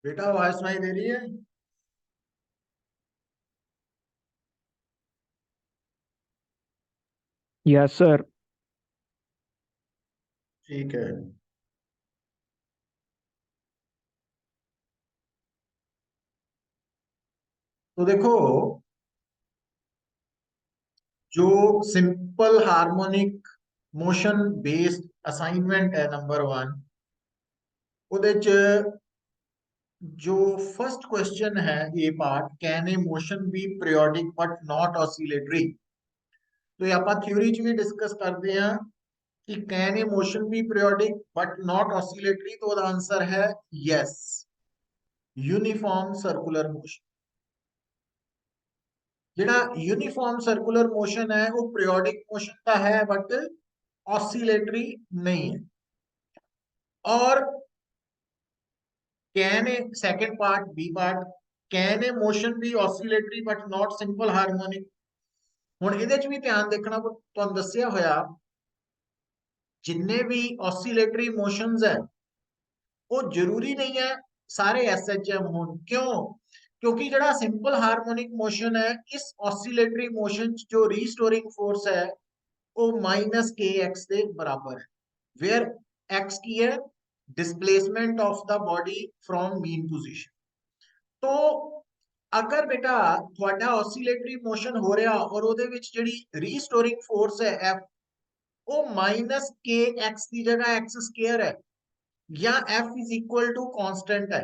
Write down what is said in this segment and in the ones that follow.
बेटा आवाज सुनाई दे रही है? Yes sir. ठीक है। तो देखो, जो simple harmonic motion based assignment है नंबर 1, ਉਹਦੇ ਚ जो फर्स्ट क्वेश्चन है ये part, can a motion be periodic but not oscillatory. तो ये ਆਪਾਂ थ्योरी च भी डिस्कस करते हैं कि can a motion be periodic but not oscillatory. तो ਉਹਦਾ आंसर है यस, यूनिफॉर्म सर्कुलर मोशन। ਜਿਹੜਾ यूनिफॉर्म सर्कुलर मोशन है वो पीरियोडिक मोशन का है बट ऑसिलेटरी नहीं है। और can a, second part B part, can a motion be oscillatory but not simple harmonic. हुण ਇਹਦੇ ਚ ਵੀ ਧਿਆਨ ਦੇਖਣਾ, ਤੁਹਾਨੂੰ ਦੱਸਿਆ ਹੋਇਆ जिन्ने भी ऑसिलेटरी मोशंस है वो जरूरी नहीं है सारे एसएचएम हो। क्यों? क्योंकि जड़ा सिंपल हार्मोनिक मोशन है, इस ऑसिलेटरी मोशन जो रीस्टोरिंग फोर्स है वो माइनस के एक्स के बराबर है, वेयर एक्स की है displacement of the body from mean position. तो अगर बेटा थोड़ा ऑसिलेटरी मोशन हो रहा और ਉਹਦੇ ਵਿੱਚ ਜਿਹੜੀ रीस्टोरिंग फोर्स है एफ, वो माइनस के एक्स की जगह एक्स स्क्वायर है या F is equal to constant है,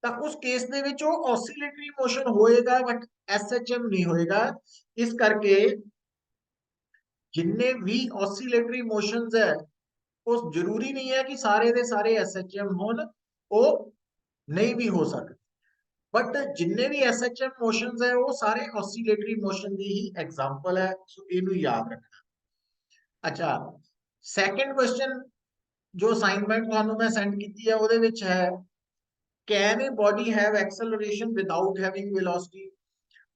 तो उस केस ਦੇ ਵਿੱਚ ਉਹ ऑसिलेटरी मोशन होएगा बट एसएचएम नहीं होएगा। इस करके जिन्ने भी ऑसिलेटरी मोशंस है वो जरूरी नहीं है कि सारे दे सारे एसएचएम होन, वो नहीं भी हो सकते। बट जिन्ने भी एसएचएम मोशंस है वो सारे ऑसिलेटरी मोशन की ही एग्जांपल है। सो इनू याद रखना। अच्छा, सेकंड क्वेश्चन जो असाइनमेंट ਤੁਹਾਨੂੰ मैं सेंड की है ਉਹਦੇ ਵਿੱਚ है can a body have acceleration without having velocity.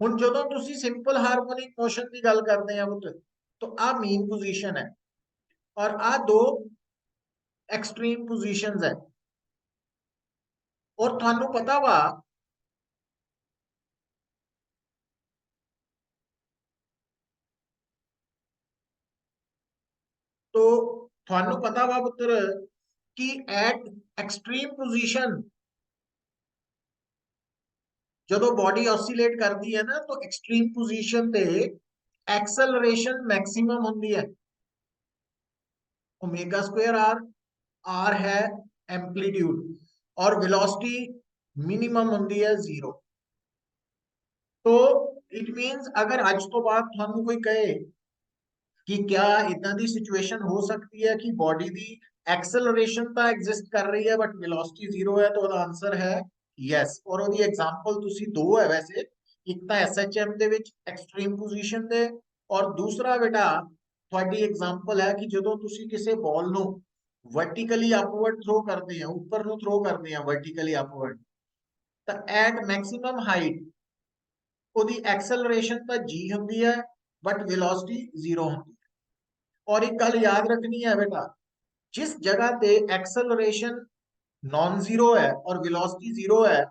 ਹੁਣ ਜਦੋਂ ਤੁਸੀਂ ਸਿੰਪਲ ਹਾਰਮੋਨਿਕ ਮੋਸ਼ਨ ਦੀ ਗੱਲ ਕਰਦੇ ਆ ਪੁੱਤ, तो आ मीन पोजीशन है और आ दो एक्सट्रीम पोजीशंस है। और थानू पता वा तो थानू पता वा पुत्र कि एट एक्सट्रीम पोजीशन ਜਦੋਂ बॉडी ऑसिलेट करती है ना तो एक्सट्रीम पोजीशन ते एक्सेलरेशन मैक्सिमम होती है ओमेगा स्क्वायर आर। आर है एम्पलीट्यूड और वेलोसिटी मिनिमम होती है 0। तो इट मींस अगर आज तो बाद थानू कोई कहे कि क्या इतना दी सिचुएशन हो सकती है कि बॉडी दी एक्सेलरेशन तो एग्जिस्ट कर रही है बट वेलोसिटी 0 है, तो आंसर है यस। और ਉਹਦੀ एग्जांपल ਤੁਸੀਂ दो है वैसे, एक तो एसएचएम ਦੇ ਵਿੱਚ एक्सट्रीम पोजीशन ਦੇ, और दूसरा बेटा ਤੁਹਾਡੀ एग्जांपल है कि ਜਦੋਂ ਤੁਸੀਂ ਕਿਸੇ ਬॉल ਨੂੰ वर्टिकली अपवर्ड थ्रो करते हैं, ऊपर ਨੂੰ थ्रो करते हैं वर्टिकली अपवर्ड, ਤਾਂ एट मैक्सिमम हाइट ਉਹਦੀ एक्सेलरेशन ਤਾਂ g ਹੁੰਦੀ है बट वेलोसिटी 0 ਹੁੰਦੀ है। और एक गल याद रखनी है बेटा, जिस जगह पे एक्सेलरेशन नॉन जीरो है और वेलोसिटी 0 है,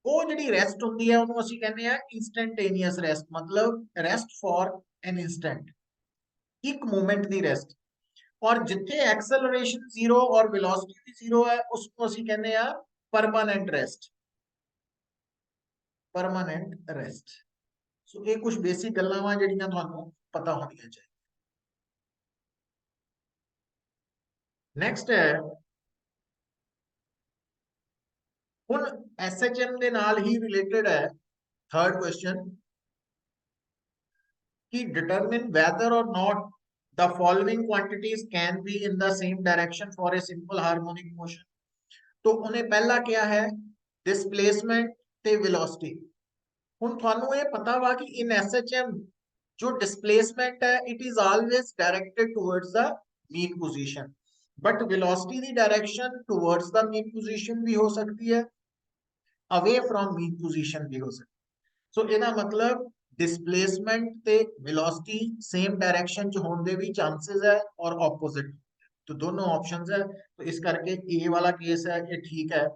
वो जी रेस्ट होंगी है उन्होंने ਅਸੀਂ कहने हैं इंस्टेंटेनियस रेस्ट, मतलब रेस्ट फॉर एन इंस्टेंट, एक मोमेंट की रेस्ट। और जिथे एक्सेलरेशन 0 और वेलोसिटी भी 0 है उसको ਅਸੀਂ कहने हैं परमानेंट रेस्ट, परमानेंट रेस्ट। सो ये कुछ बेसिक गल्लां वा ਜਿਹੜੀਆਂ ਤੁਹਾਨੂੰ पता होनी चाहिए। नेक्स्ट है ਹੁਣ एसएचएम ਦੇ ਨਾਲ ही रिलेटेड है थर्ड क्वेश्चन कि डिटरमिन वेदर और not the following quantities can be in the same direction for a simple harmonic motion. तो उन्हें पहला क्या है डिस्प्लेसमेंट ते वेलोसिटी। ਹੁਣ ਤੁਹਾਨੂੰ ਇਹ ਪਤਾ ਵਾ कि इन एसएचएम जो डिस्प्लेसमेंट है it is always directed towards the mean position, but velocity the direction towards the mean position भी हो सकती है, अवे फ्रॉम मीन पोजीशन भी हो सकती है। सो ਇਹਦਾ मतलब डिस्प्लेसमेंट ते वेलोसिटी सेम डायरेक्शन च होने भी चांसेस है और ऑपोजिट, तो दोनों ऑप्शंस है। तो इस करके ए वाला केस है ये ठीक है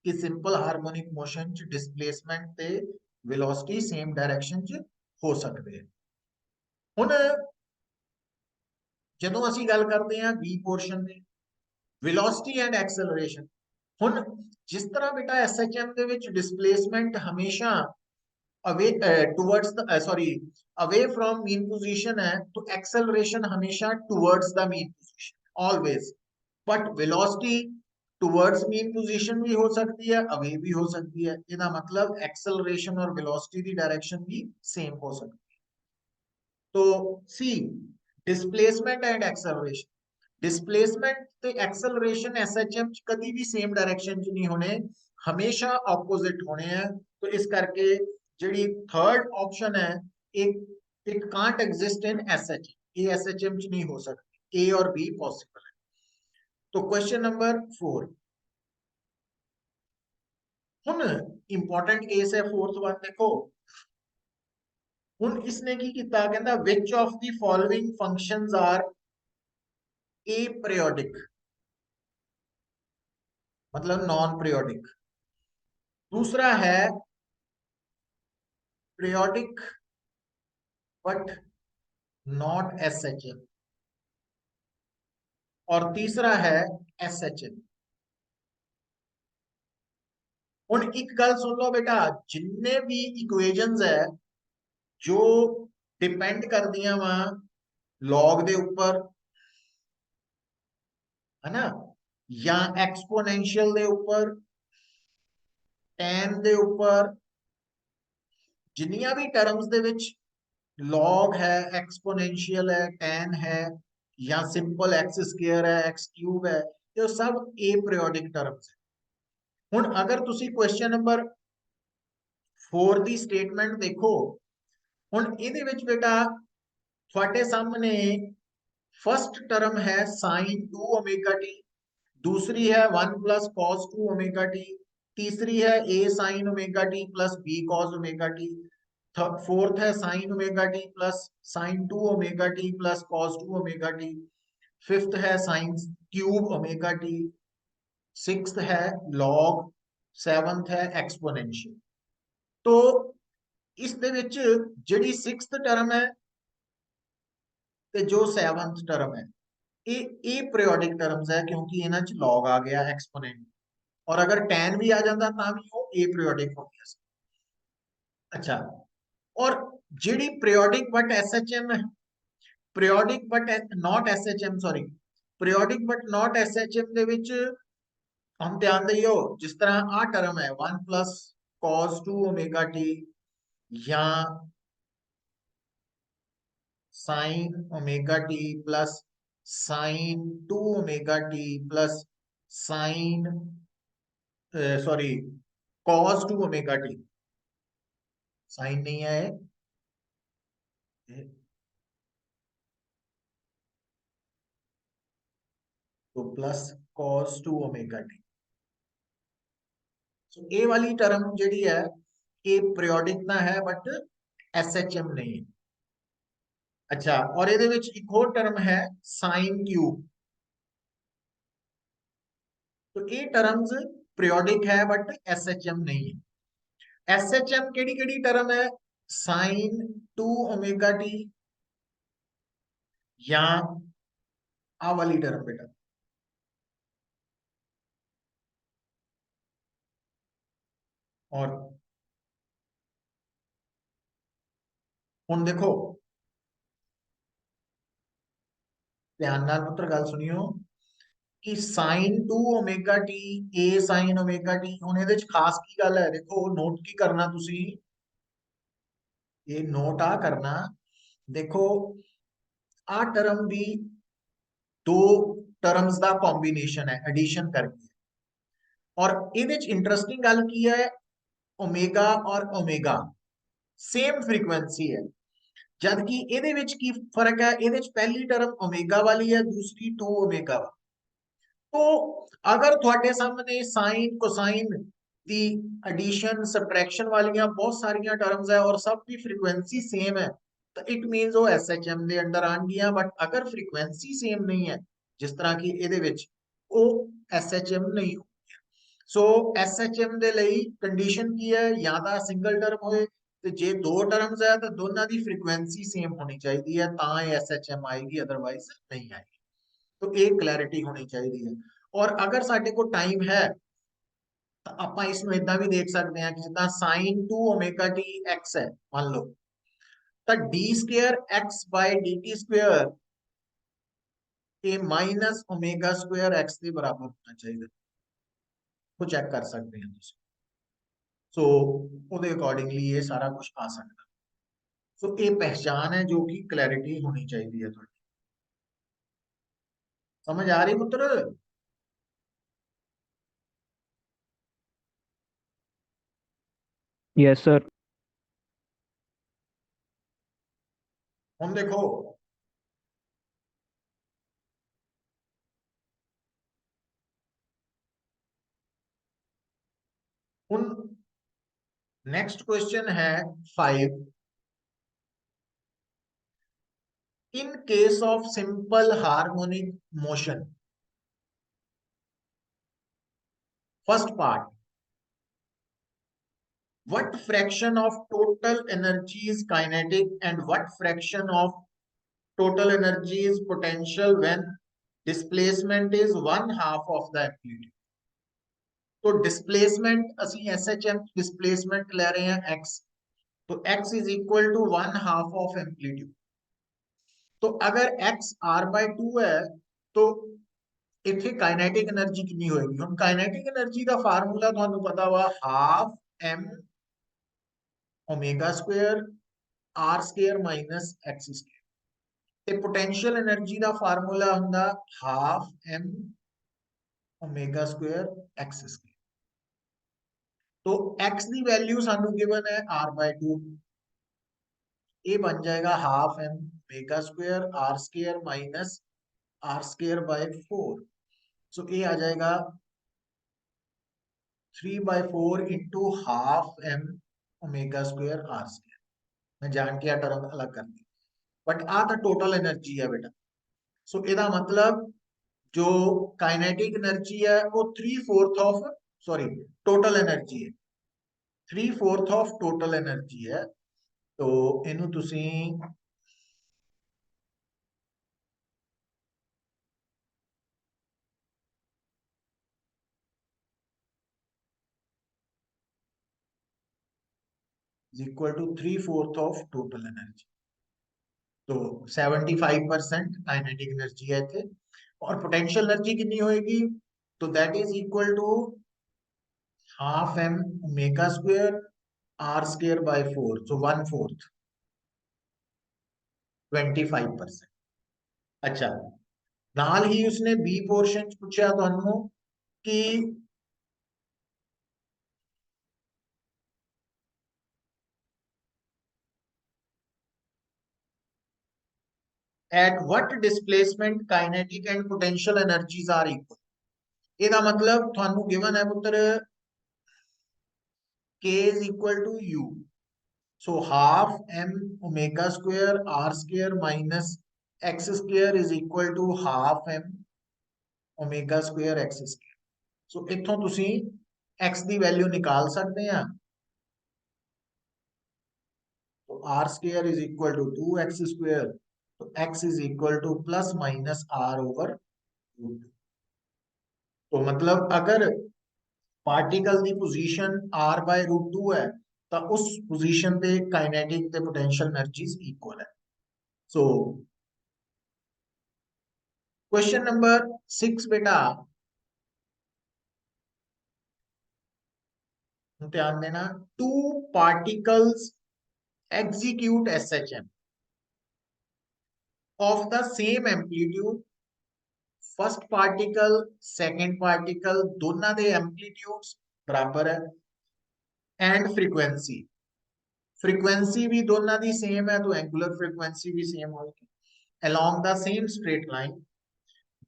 कि सिंपल हार्मोनिक मोशन च डिस्प्लेसमेंट ते वेलोसिटी सेम डायरेक्शन च हो सकते हैं। हुण ਜਦੋਂ ਅਸੀਂ ਗੱਲ ਕਰਦੇ ਹਾਂ ਬੀ ਪੋਰਸ਼ਨ ਦੇ वेलोसिटी एंड एक्सेलरेशन, हुण जिस तरह बेटा एसएचएम ਦੇ ਵਿੱਚ डिस्प्लेसमेंट हमेशा away towards the sorry away from mean position है, तो एक्सेलरेशन हमेशा towards the mean position always. But velocity towards mean position भी हो सकती है, अवे भी हो सकती है। इसका मतलब एक्सेलरेशन और वेलोसिटी की डायरेक्शन भी सेम हो सकती है। तो सी डिस्प्लेसमेंट एंड एक्सेलरेशन, डिस्प्लेसमेंट ते एक्सेलरेशन एसएचएम कभी भी सेम डायरेक्शन च नहीं होने, हमेशा ऑपोजिट होने हैं। तो इस करके जी थर्ड ऑप्शन है एक it can't exist in SHM, ये एसएचएम च नहीं हो सकती, ए और बी पॉसिबल है। तो क्वेश्चन नंबर 4 हुन इंपॉर्टेंट केस है फोर्थ वन, देखो हुन इसने की किया, कहता which of the following functions are aperiodic, मतलब नॉन पीरियोडिक। दूसरा है पीरियोडिक बट नॉट एसएचएम, और तीसरा है एसएचएम। हुण एक गल सुन लो बेटा, जिन्ने भी इक्वेशंस है जो डिपेंड कर दिया वा लॉग दे ऊपर, है ना, या एक्सपोनेंशियल दे ऊपर, tan दे ऊपर, जिन्नियां भी टर्म्स दे विच लॉग है, एक्सपोनेंशियल है, tan है, या सिंपल एक्स स्क्वायर है, एक्स क्यूब है, ये सब अपीरियोडिक टर्म्स है। हुण अगर तुसी क्वेश्चन नंबर 4 दी स्टेटमेंट देखो, हुण इहदे विच बेटा तुहाडे सामने फर्स्ट टर्म है साइन 2 ओमेगा टी, दूसरी है 1 प्लस कॉस 2 ओमेगा टी, तीसरी है a sine omega t plus b cos omega t, fourth है sine omega t plus sine 2 omega t plus cos 2 omega t, fifth है sine cube omega t, sixth है log, seventh है exponential. तो इस दे विच जिहड़ी sixth term है ते जो सेवंथ टर्म है, ये पीरियोडिक टर्म्स है, क्योंकि इन्हां च लॉग आ गया, एक्सपोनेंट, और अगर tan भी आ जाता तां भी वो अपीरियोडिक हो गया। अच्छा, और जिहड़ी पीरियोडिक बट एसएचएम है, periodic but not SHM, sorry periodic but not SHM दे विच हम ध्यान दियो, जिस तरह आ टर्म है 1 प्लस cos 2 ओमेगा टी, या sine omega t plus sine 2 omega t plus sine sorry cos 2 omega t, sine नहीं है तो प्लस cos 2 ओमेगा टी। तो ए वाली टर्म जी है ये पीरियोडिक ना है बट एसएचएम नहीं है। अच्छा, और ये एक और टर्म है साइन क्यूब, तो ये टर्म्स पीरियोडिक है बट एसएचएम नहीं है। एसएचएम केड़ी केड़ी टर्म है, साइन 2 ओमेगा टी, या आ वाली टर्म बेटा, और हुण देखो ध्यान नाल पुत्र गल सुनियो कि साइन 2 ओमेगा टी, ए साइन ओमेगा टी, हुण इहदे च खास की गल है, देखो नोट की करना तुसी, ये नोट आ करना, देखो आ टर्म भी दो टर्म्स का कॉम्बिनेशन है एडिशन करके, और इहदे च इंटरेस्टिंग गल की है, ओमेगा और ओमेगा सेम फ्रीक्वेंसी है, जबकि इहदे विच की फर्क है, इहदे च पहली टर्म ओमेगा वाली है, दूसरी 2 ओमेगा वाली। तो अगर थोड़े सामने साइन कोसाइन दी एडिशन सबट्रैक्शन वालियां बहुत सारिया टर्म्स है और सब की फ्रीक्वेंसी सेम है, तो इट मीनस वो एसएचएम दे अंडर आनगियां। बट अगर फ्रीक्वेंसी सेम नहीं है, जिस तरह की ਇਹਦੇ ਵਿੱਚ, वो एसएचएम नहीं हो। सो SHM ਦੇ ਲਈ ਕੰਡੀਸ਼ਨ ਕੀ ਹੈ ਜਾਂ ਤਾਂ ਸਿੰਗਲ ਟਰਮ ਹੋਏ ਤੇ ਜੇ ਦੋ ਟਰਮਸ ਹੈ ਤਾਂ ਦੋਨਾਂ ਦੀ ਫ੍ਰੀਕੁਐਂਸੀ ਸੇਮ ਹੋਣੀ ਚਾਹੀਦੀ ਹੈ ਤਾਂ ਇਹ SHM ਆਏਗੀ ਅਦਰਵਾइज नहीं आएगी। तो एक क्लैरिटी होनी चाहिए है। और अगर साडे को टाइम है तो आप इसमें इदा भी देख सकते हैं कि जिदा sin 2 ओमेगा टी एक्स है मान लो तो d square x by d t square के माइनस ओमेगा स्क्वायर एक्स के बराबर होना चाहिए। तो चेक कर सकते हैं सो ਉਹਦੇ अकॉर्डिंगली ये सारा कुछ आ सकता। सो ये पहचान है जो कि क्लैरिटी होनी चाहिए है थोड़ी। समझ आ रही पुत्र? Yes sir. हम देखो उन नेक्स्ट क्वेश्चन है 5। in case of simple harmonic motion, first part, what fraction of total energy is kinetic and what fraction of total energy is potential when displacement is 1/2 of the amplitude? तो displacement ਅਸੀਂ SHM displacement ले रहे हैं x, तो x is equal to 1/2 of amplitude। तो अगर x r/2 है तो इथे काइनेटिक एनर्जी कितनी होगी? हम काइनेटिक एनर्जी का फार्मूला ਤੁਹਾਨੂੰ पता हुआ 1/2 m omega square r square minus x square ਤੇ पोटेंशियल एनर्जी का फार्मूला ਹੁੰਦਾ 1/2 m omega square x square. तो x की वैल्यू सानू गिवन है r/2, ये बन जाएगा 1/2 m omega square r square minus r square by 4। सो ये आ जाएगा 3/4 into 1/2 m omega square r square. मैं जान के टर्म अलग कर दी बट आ तो टोटल एनर्जी है बेटा। सो ਇਹਦਾ मतलब जो काइनेटिक एनर्जी है वो 3/4 ऑफ सॉरी टोटल एनर्जी है 3/4 ऑफ टोटल एनर्जी है। तो इनू तुसी equal to 3/4 of total energy. तो 75% काइनेटिक एनर्जी है थे और पोटेंशियल एनर्जी कितनी होएगी? तो that is equal to 1/2 m omega square r square by 4, so 1/4 25%। अच्छा नाल ही उसने बी पोर्शन पूछा ਤੁਹਾਨੂੰ कि at what displacement kinetic and potential energies are equal। ਇਹਦਾ मतलब ਤੁਹਾਨੂੰ गिवन है पुत्र k is equal to u, so 1/2 m omega square r square minus x square is equal to 1/2 m omega square x square। so इथों ਤੁਸੀਂ x ਦੀ value निकाल सकते हैं। तो r square is equal to 2x square, तो x is equal to plus minus r over root. तो मतलब अगर particle की पोजीशन r/√2 है तो उस पोजीशन पे काइनेटिक ते पोटेंशियल एनर्जीज इक्वल है। सो क्वेश्चन नंबर 6 बेटा ध्यान देना, two particles execute SHM of the same amplitude. First particle second particle दोनों दे एम्पलीट्यूड्स बराबर है एंड फ्रीक्वेंसी फ्रीक्वेंसी भी दोनों दी सेम है तो एंगुलर फ्रीक्वेंसी भी सेम होगी। along the same straight line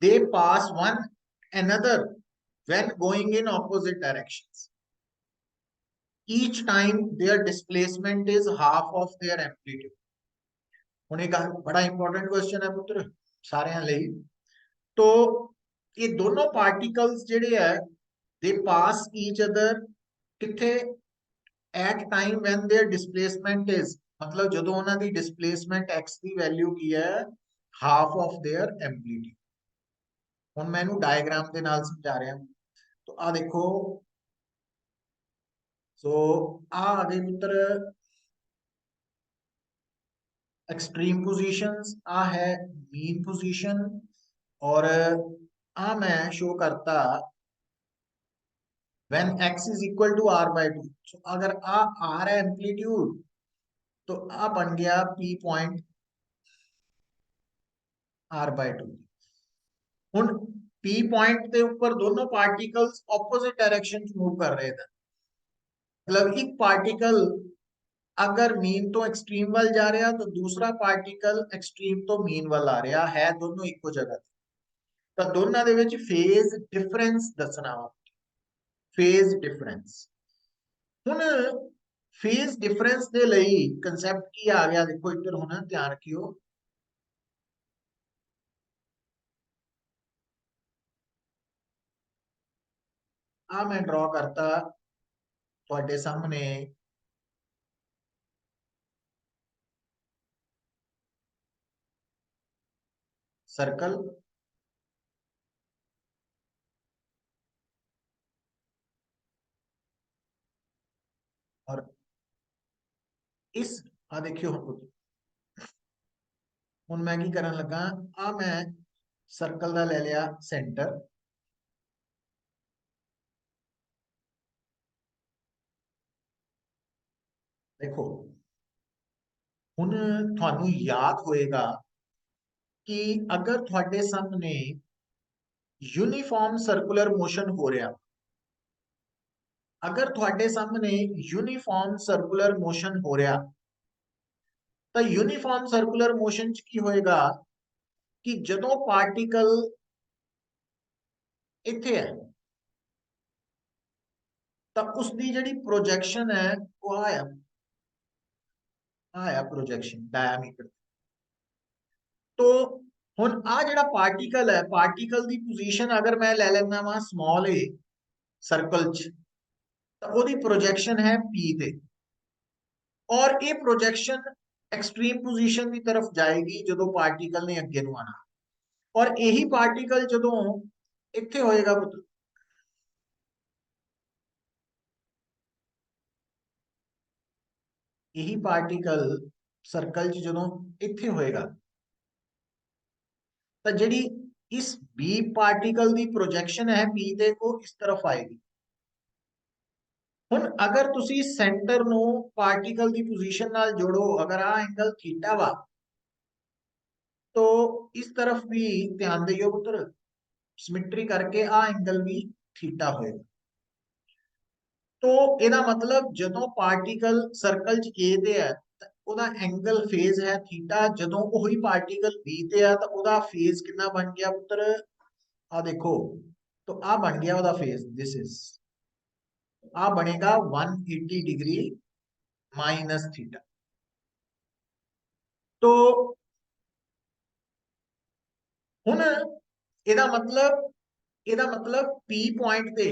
they pass one another when going in opposite directions, each time their displacement is half of their amplitude। होने का बड़ा important question है पुत्र सारे लिए। तो ये दोनों पार्टिकल्स जेडे है दे पास ईच अदर किथे at time when there displacement is, मतलब ਜਦੋਂ ਉਹਨਾਂ ਦੀ डिस्प्लेसमेंट x ਦੀ ਵੈਲਿਊ ਕੀ ਹੈ, ਹਾਫ ਆਫ देयर एम्पलीट्यूड। ਹੁਣ ਮੈਂ ਇਹਨੂੰ ਡਾਇਗਰਾਮ ਦੇ ਨਾਲ ਸਮਝਾ ਰਿਹਾ। तो आ देखो, सो आ गई पुत्र एक्सट्रीम पोजीशंस, आ है मीन पोजीशन, और आ मैं शो करता when x is equal to r/2। So अगर आ r है एम्पलीट्यूड, तो आ बन गया p पॉइंट r/2। हुन p पॉइंट के ऊपर दोनों पार्टिकल्स ऑपोजिट डायरेक्शन च मूव कर रहे थे, मतलब एक पार्टिकल अगर मीन तो एक्सट्रीम वाल जा रहा तो दूसरा पार्टिकल एक्सट्रीम तो मीन वाल आ रहा है, दोनों इको जगह। तो दोनों दे विच फेज डिफरेंस दसना वा, फेज डिफरेंस। हुन फेज डिफरेंस दे लई कंसेप्ट की आ गया, देखो इधर होना ध्यान रखियो। आ मैं ड्रॉ करता तुहाडे सामने सर्कल, और इस आ देखियो हुन मैं की करन लगा, आ मैं सर्कल दा ले लिया सेंटर, देखो हुन थानू याद होएगा कि अगर थोड़े सामने यूनिफॉर्म सर्कुलर मोशन हो रहा, अगर थोड़े सामने यूनिफॉर्म सर्कुलर मोशन हो रहा, तो यूनिफॉर्म सर्कुलर मोशन च की होएगा कि जदों पार्टिकल इथे है, तो उसकी जिहड़ी प्रोजेक्शन है वो आया प्रोजेक्शन डायमीटर। तो हुन आ जिहड़ा पार्टिकल है, पार्टिकल की पोजीशन अगर मैं ले लेना वा स्मॉल ए सर्कल च, तो ओदी प्रोजेक्शन है पी ते, और ये प्रोजेक्शन एक्सट्रीम पोजीशन की तरफ जाएगी जो पार्टिकल ने अगे नूं आना, और यही पार्टिकल जो इत्थे होएगा पुत्र, यही पार्टिकल सर्कल च जो इत्थे होएगा, तो जिहड़ी इस बी पार्टिकल की प्रोजेक्शन है पी ते वो इस तरफ आएगी। हुन अगर तुसी सेंटर नूं पार्टिकल की पोजीशन नाल जोड़ो, अगर आ एंगल थीटा वा, तो इस तरफ भी ध्यान दियो पुत्र, सिमेट्री करके आ एंगल भी थीटा होएगा। तो एदा मतलब जदों पार्टिकल सर्कल च ए ते है, ओदा एंगल फेज है थीटा, जदों ओही पार्टिकल बी ते है तो ओदा फेज कितना बन गया पुत्र, आ देखो, तो आ बन गया ओदा फेज, दिस इज आ बनेगा 180 डिग्री माइनस थीटा। तो हुन एदा मतलब पी पॉइंट ते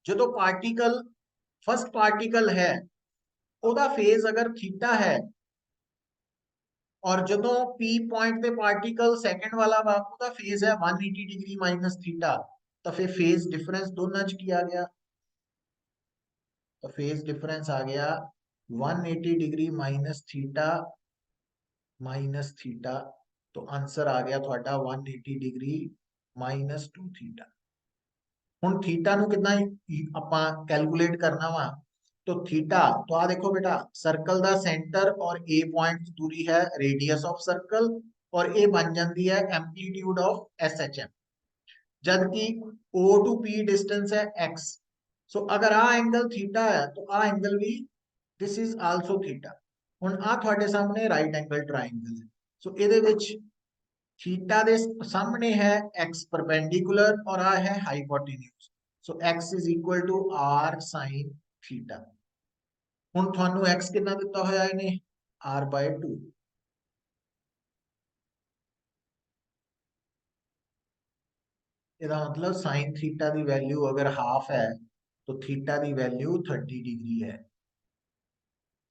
जो पार्टिकल फर्स्ट पार्टिकल है ओदा फेज अगर थीटा है, और जो पी पॉइंट पे पार्टिकल सेकंड वाला ओदा फेज है 180 डिग्री माइनस थीटा, तो फिर फेज डिफरेंस दोनों च की आ गया, तो फेज डिफरेंस आ गया 180 डिग्री माइनस थीटा, तो आंसर आ गया थोड़ा 180 डिग्री माइनस 2 थीटा। हुन थीटा नु कितना आपां कैलकुलेट करना वा, तो थीटा, तो आ देखो बेटा सर्कल दा सेंटर और ए पॉइंट की दूरी है रेडियस ऑफ सर्कल, और ए बन जाती है amplitude of S H M, जबकि ओ टू पी डिस्टेंस है एक्स। सो अगर आ एंगल थीटा है तो आ एंगल भी दिस इज आल्सो थीटा। हुन आ थोड़े सामने राइट एंगल ट्रायंगल है, सो ਇਹਦੇ ਵਿੱਚ थीटा दे सामने है x परपेंडिकुलर और आ है hypotenuse, so x is equal to r sin theta. हुन थानू x कितना दिता होया इन्हें, r/2। ਇਹਦਾ मतलब sin थीटा की वैल्यू अगर हाफ है तो थीटा की वैल्यू 30 डिग्री है।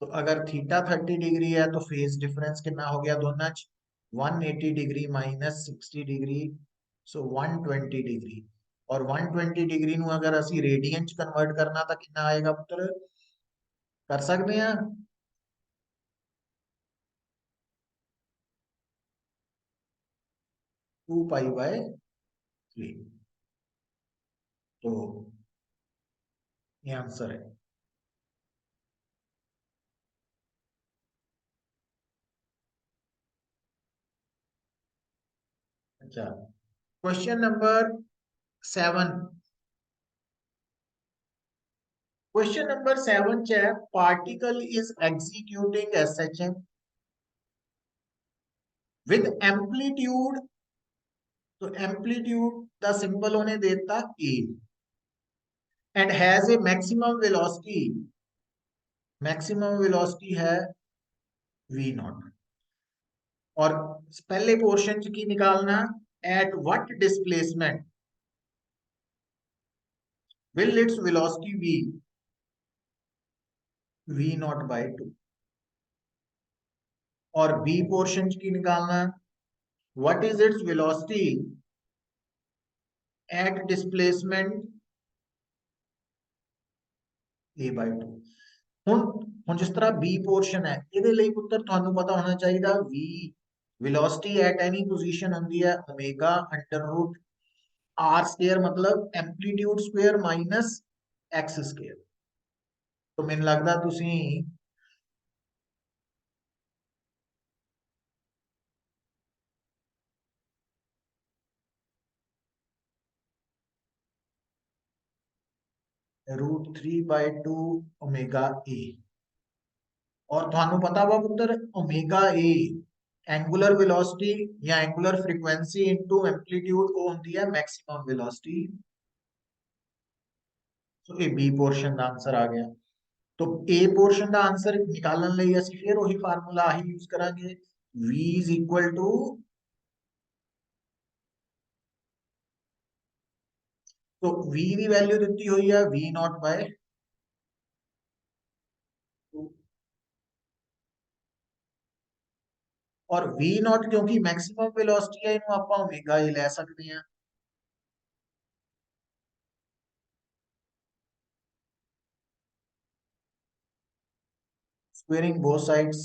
तो अगर थीटा 30 डिग्री है तो फेज डिफरेंस कितना हो गया दोनों च 180 डिग्री माइनस 60 डिग्री, सो 120 डिग्री। और 120 डिग्री नु अगर असी रेडियन च कन्वर्ट करना तो कितना आएगा पुत्र, कर सकते हैं? 2 पाई बाय 3। तो ये आंसर है। अच्छा, क्वेश्चन नंबर 7। क्वेश्चन नंबर 7 च है particle is executing SHM with amplitude. तो एम्पलीट्यूड का सिंबल उन्हें देता A and has a maximum velocity. Maximum velocity है वी नॉट। और पहले पोर्शन की निकालना, at what displacement will its velocity v, v naught by 2। और बी पोर्शन की निकालना, what is its velocity at displacement A by 2। ਹੁਣ ਹੁਣ ਜਿਸ ਤਰ੍ਹਾਂ b ਪੋਰਸ਼ਨ ਹੈ ਇਹਦੇ ਲਈ ਪੁੱਤਰ ਤੁਹਾਨੂੰ ਪਤਾ ਹੋਣਾ ਚਾਹੀਦਾ v velocity at any position ਹੁੰਦੀ ਹੈ omega under root r square मतलब amplitude square minus x square. तो ਮੈਨੂੰ लगदा ਤੁਸੀਂ √3/2 ओमेगा a। और ਤੁਹਾਨੂੰ पता वा पुत्र ओमेगा a एंगुलर वेलोसिटी या एंगुलर फ्रीक्वेंसी इनटू एम्पलीट्यूड वो होती है मैक्सिमम वेलोसिटी। तो ये बी पोर्शन का आंसर आ गया। तो ए पोर्शन का आंसर निकालने ਲਈ ਅਸੀਂ ਫਿਰ ਉਹੀ ਫਾਰਮੂਲਾ ਆਹੀ ਯੂਜ਼ ਕਰਾਂਗੇ, v is equal to, तो v ਦੀ ਵੈਲਿਊ ਦਿੱਤੀ ਹੋਈ ਹੈ v naught by 2। और v naught क्योंकि मैक्सिमम वेलोसिटी है ਇਹਨੂੰ ਆਪਾਂ ओमेगा a ਲੈ ਸਕਦੇ ਹਾਂ। स्क्वेयरिंग बोथ साइड्स,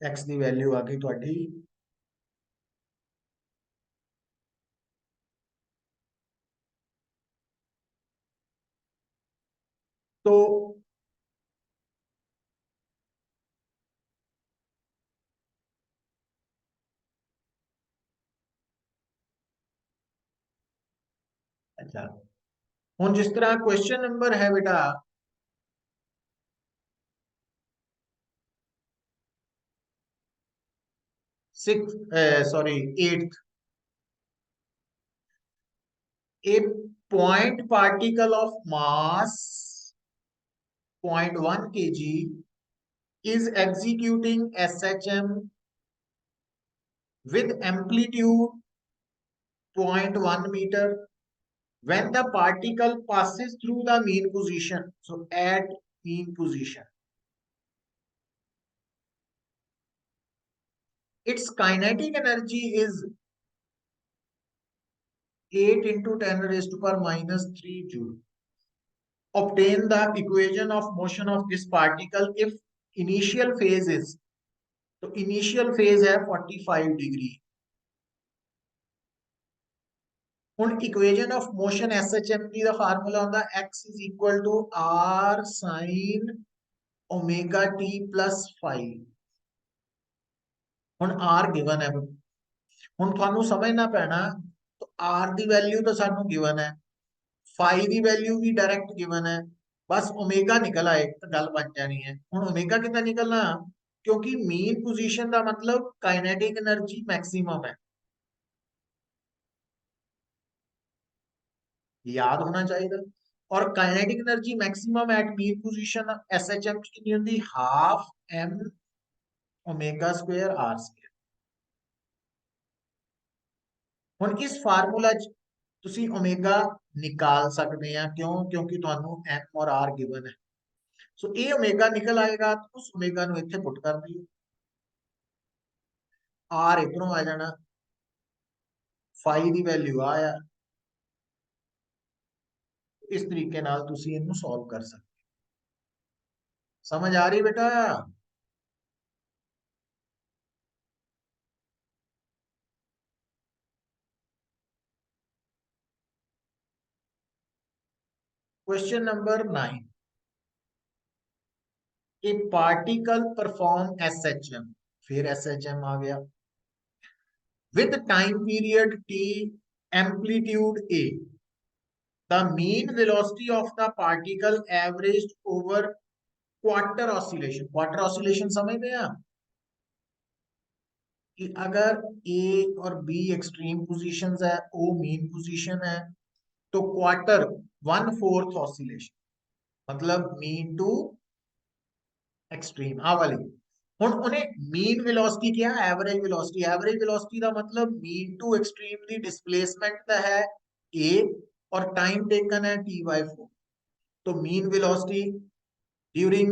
x ਦੀ ਵੈਲਿਊ ਆ ਗਈ ਤੁਹਾਡੀ तो अच्छा हूँ जिस तरह क्वेश्चन नंबर है बेटा 6, sorry 8, a point particle of mass 0.1 kg is executing SHM with amplitude 0.1 meter when the particle passes through the mean position. So at mean position, its kinetic energy is 8 into 10 raised to power minus 3 joule. Obtain the equation of motion of this particle if initial phase is, तो initial phase है 45 degree. ਹੁਣ equation of motion SHMT the formula ਹੁੰਦਾ x is equal to r sin omega t plus phi। ਹੁਣ r given है, ਹੁਣ ਤੁਹਾਨੂੰ ਸਮਝਣਾ ਪੈਣਾ तो r ਦੀ ਵੈਲਿਊ ਤਾਂ ਸਾਨੂੰ गिवन है, phi ਦੀ ਵੈਲਿਊ ਵੀ डायरेक्ट गिवन है, बस ओमेगा निकल आए तो गल बन जानी है। ਹੁਣ ओमेगा कितना निकलना, क्योंकि मीन पोजीशन का मतलब काइनेटिक एनर्जी मैक्सिमम है, याद होना चाहिए। और kinetic energy maximum at mean position SHM की कितनी होती, half m omega square r square. हुण इस फार्मूला च तुसी ओमेगा निकाल सकते हैं, क्यों? क्योंकि तुहानू एम और आर गिवन है। सो ये ओमेगा निकल आएगा, तो उस ओमेगा नू इत्थे पुट कर दिए, आर इधरों आ जाना, फाई दी वैल्यू आ। इस तरीके नाल तुसी इनू सॉल्व कर सकते। समझ आ रही बेटा? Question number 9, a particle perform SHM, फिर एसएचएम आ गया, with time period t, amplitude a, the mean velocity of the particle averaged over quarter oscillation. Quarter oscillation समझते हैं आप? कि अगर ए और बी एक्सट्रीम पोजीशंस है, ओ मीन पोजीशन है, तो क्वार्टर 1/4 ऑसिलेशन, मतलब मीन टू एक्सट्रीम, आ वाली। हुण उन्हें मीन वेलोसिटी क्या, एवरेज वेलोसिटी, एवरेज वेलोसिटी का मतलब मीन टू एक्सट्रीम दी डिस्प्लेसमेंट दा है ए, और टाइम टेकन है t/4। तो mean velocity during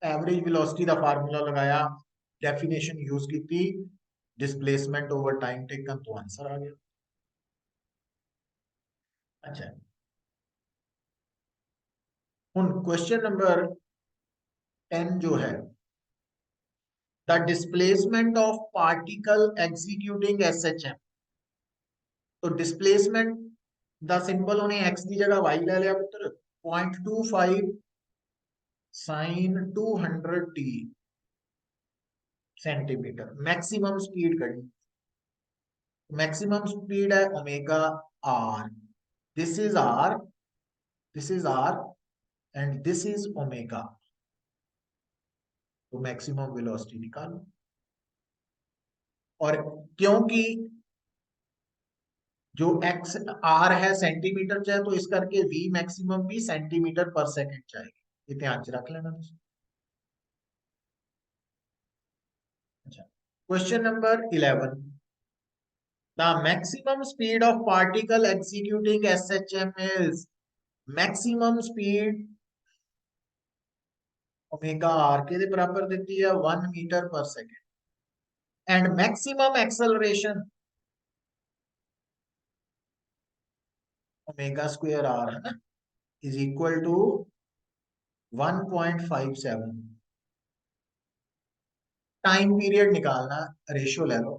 average velocity का फार्मूला लगाया, डेफिनेशन यूज की थी, डिस्प्लेसमेंट ओवर टाइम टेकन, तो आंसर आ गया। अच्छा, हुण क्वेश्चन नंबर 10 जो है, the displacement of particle executing SHM. तो डिस्प्लेसमेंट द सिंपल उन्हें एक्स की जगह वाई ले लिया पुत्र, 0.25 sine 200 t centimetre. Maximum speed कड़ी, मैक्सिमम स्पीड है omega r, this is r, this is r, and this is omega. तो मैक्सिमम वेलोसिटी निकालो, और क्योंकि जो एक्स आर है सेंटीमीटर च है, तो इस करके वी मैक्सिमम भी सेंटीमीटर पर सेकंड चाहिए, ये ध्यान च रख लेना। अच्छा, question number 11, the maximum speed of particle executing SHM is maximum speed omega r के बराबर देती है 1 मीटर पर second, and maximum acceleration omega square r है ना, is equal to 1.57। Time period निकालना, रेशियो ले लो,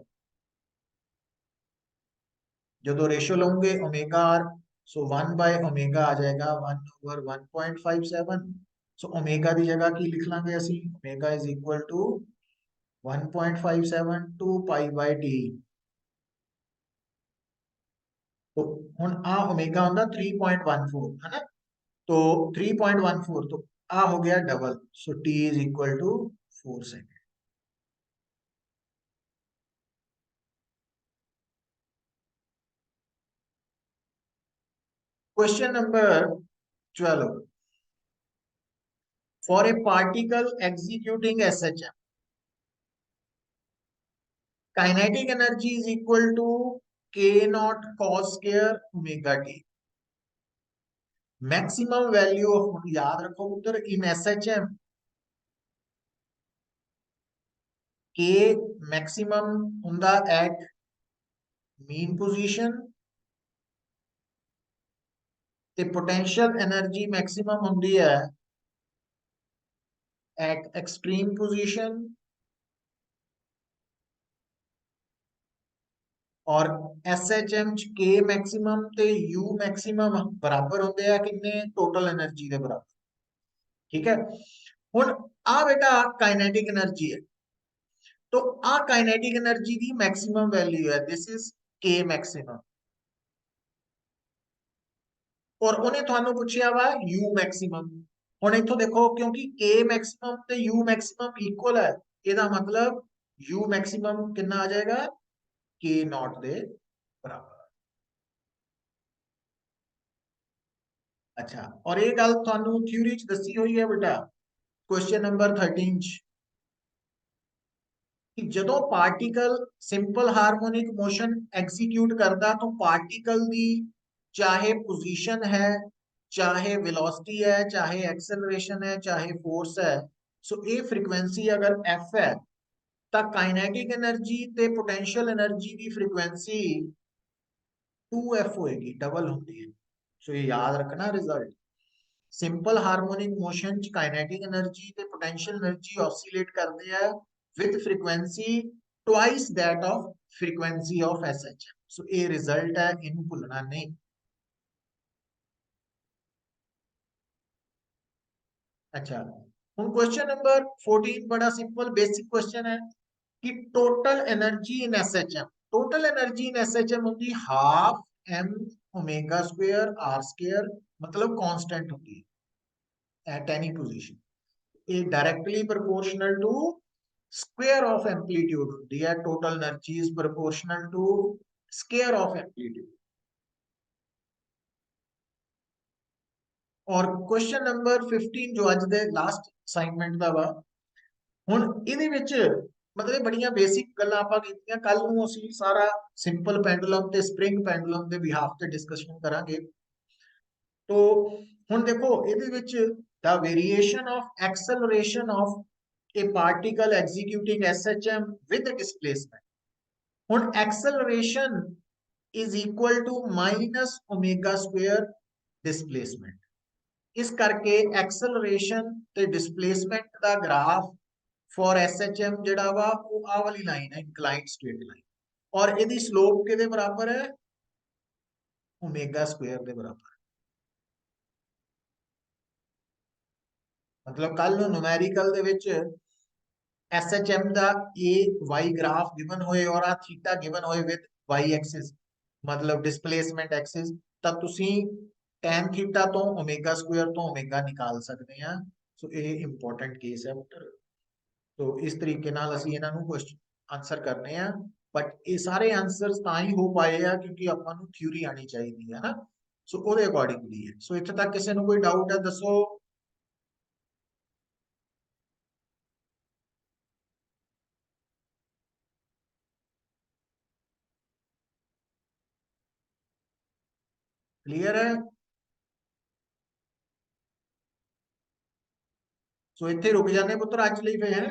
जो दो रेशियो लोगे ओमेगा आर, सो 1/ओमेगा आ जाएगा 1/1.57। सो ओमेगा की जगह की लिख लांगे असि, omega is equal to 1.57 to π/d। तो हुन आ ओमेगा होंदा 3.14 है ना, तो 3.14, तो आ हो गया double, so t is equal to 4 second. Question number 12, for a particle executing SHM, kinetic energy is equal to k naught cos square omega t। Maximum value of, याद रखो पुत्र, इन एसएचएम k मैक्सिमम हुंदा at mean position, ते potential energy maximum हुंदी है at extreme position, और SHM के maximum ते यू मैक्सिमम बराबर होंगे हैं कितने, टोटल एनर्जी के बराबर। ठीक है, हुन आ बेटा काइनेटिक एनर्जी है, तो आ काइनेटिक एनर्जी दी मैक्सिमम वैल्यू है, दिस इज के मैक्सिमम, और उन्हें थानू पूछया वा यू मैक्सिमम। हुन इथों देखो, क्योंकि के मैक्सिमम ते यू मैक्सिमम इक्वल है, ਇਹਦਾ मतलब यू मैक्सिमम कितना आ जाएगा, के नॉट दे बराबर। अच्छा, और ये गल थानू थ्योरी च दसी हुई है बेटा, क्वेश्चन नंबर 13 च, कि जदों particle simple harmonic motion execute करता तो पार्टिकल दी चाहे पोजीशन है, चाहे वेलोसिटी है, चाहे एक्सेलरेशन है, चाहे फोर्स है, सो ये फ्रीक्वेंसी अगर एफ है तो काइनेटिक एनर्जी ते पोटेंशियल एनर्जी की फ्रीक्वेंसी 2f होएगी, डबल होती है। सो ये याद रखना रिजल्ट। सिंपल हार्मोनिक मोशन च काइनेटिक एनर्जी ते पोटेंशियल एनर्जी ऑसिलेट करदे है with frequency twice that of frequency of SHM. So ये रिजल्ट है, इनू भूलना नहीं। अच्छा, हुन क्वेश्चन नंबर 14 बड़ा सिंपल बेसिक क्वेश्चन है कि total energy in SHM, total energy in SHM होती half m omega square r square, मतलब कांस्टेंट होती है एट एनी पोजीशन। ये directly proportional to square of amplitude होती है, total energy is proportional to square of amplitude. और question number 15 जो अज दे last assignment दा वा, हुन इहदे विच मतलब बड़ियां बेसिक गल्लां आपां कीतियां, कल नूं असीं सारा सिंपल पेंडुलम ते स्प्रिंग पेंडुलम दे बिहाफ ते डिस्कशन करांगे। तो हुन देखो इहदे विच the variation of acceleration of a particle executing SHM with displacement, हुन acceleration is equal to minus omega square displacement. इस करके एक्सेलरेशन ते डिस्प्लेसमेंट दा ग्राफ फॉर एसएचएम जेड़ा वा वो आ वाली लाइन है, इंक्लाइंड स्ट्रेट लाइन, और इहदी स्लोप किहदे बराबर है, ओमेगा स्क्वायर दे बराबर। मतलब कल नु न्यूमेरिकल दे विच एसएचएम दा ए वाई ग्राफ गिवन होए और आ थीटा गिवन होए विद वाई एक्सिस, मतलब डिस्प्लेसमेंट एक्सिस, तब तुसी tan थीटा तो ओमेगा स्क्वायर तो ओमेगा निकाल सकते हैं। सो ये इंपॉर्टेंट केस है पुत्र। तो इस तरीके नाल ਅਸੀਂ ਇਹਨਾਂ ਨੂੰ क्वेश्चन आंसर करने हैं, बट ये सारे आंसर्स ਤਾਂ ਹੀ ਹੋ ਪਾਏ ਆ ਕਿਉਂਕਿ ਆਪਾਂ ਨੂੰ ਥਿਊਰੀ ਆਣੀ ਚਾਹੀਦੀ ਹੈ ਨਾ। ਸੋ ਉਹਦੇ ਅਕੋਰਡਿੰਗਲੀ ਹੈ। ਸੋ ਇੱਥੇ ਤੱਕ ਕਿਸੇ ਨੂੰ ਕੋਈ ਡਾਊਟ ਹੈ ਦੱਸੋ। क्लियर है। सो ਇੱਥੇ रुक जाने पुत्र ਅੱਜ ਲਈ ਫੇ है।